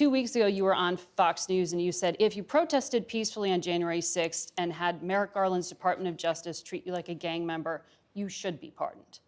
2 weeks ago, you were on Fox News and you said if you protested peacefully on January 6th and had Merrick Garland's Department of Justice treat you like a gang member, you should be pardoned.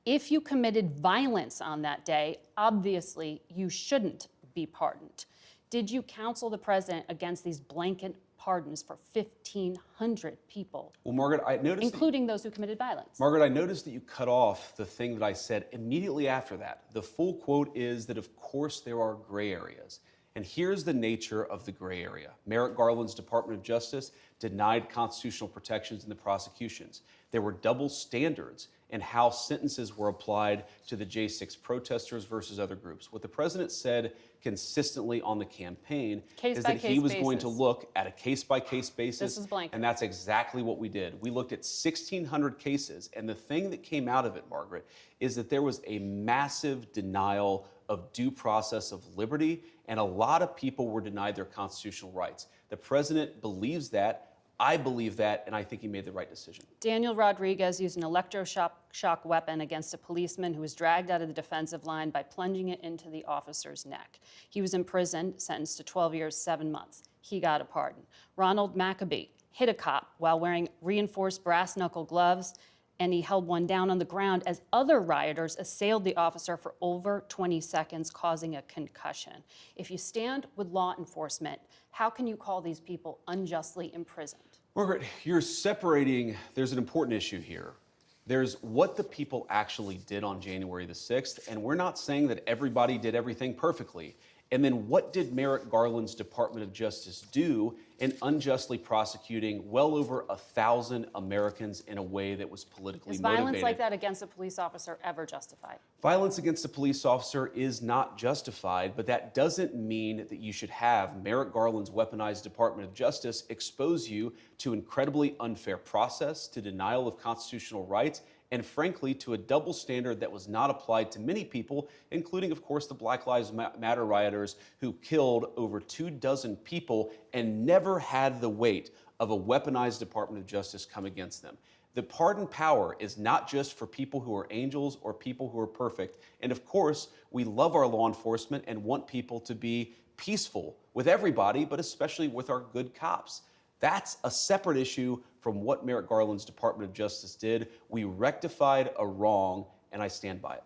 If you committed violence on that day, obviously you shouldn't be pardoned. Did you counsel the president against these blanket pardons for 1,500 people? Well, Margaret, I noticed including those who committed violence. Margaret, I noticed that you cut off the thing that I said immediately after that. The full quote is that, of course, there are gray areas. And here's the nature of the gray area. Merrick Garland's Department of Justice denied constitutional protections in the prosecutions. There were double standards in how sentences were applied to the J6 protesters versus other groups. What the president said consistently on the campaign is that he was going to look at a case-by-case basis. This is blanket. And that's exactly what we did. We looked at 1,600 cases, and the thing that came out of it, Margaret, is that there was a massive denial of due process of liberty, and a lot of people were denied their constitutional rights. The president believes that. I believe that, and I think he made the right decision. Daniel Rodriguez used an electroshock weapon against a policeman who was dragged out of the defensive line by plunging it into the officer's neck. He was imprisoned, sentenced to 12 years, 7 months. He got a pardon. Ronald Maccabee hit a cop while wearing reinforced brass knuckle gloves, and he held one down on the ground as other rioters assailed the officer for over 20 seconds, causing a concussion. If you stand with law enforcement, how can you call these people unjustly imprisoned? Margaret, you're separating, there's an important issue here. There's what the people actually did on January the 6th, and we're not saying that everybody did everything perfectly. And then what did Merrick Garland's Department of Justice do in unjustly prosecuting well over 1,000 Americans in a way that was politically motivated? Is violence like that against a police officer ever justified? Violence against a police officer is not justified, but that doesn't mean that you should have Merrick Garland's weaponized Department of Justice expose you to incredibly unfair process, to denial of constitutional rights, and frankly, to a double standard that was not applied to many people, including, of course, the Black Lives Matter rioters who killed over 24 people and never had the weight of a weaponized Department of Justice come against them. The pardon power is not just for people who are angels or people who are perfect. And of course, we love our law enforcement and want people to be peaceful with everybody, but especially with our good cops. That's a separate issue from what Merrick Garland's Department of Justice did. We rectified a wrong, and I stand by it.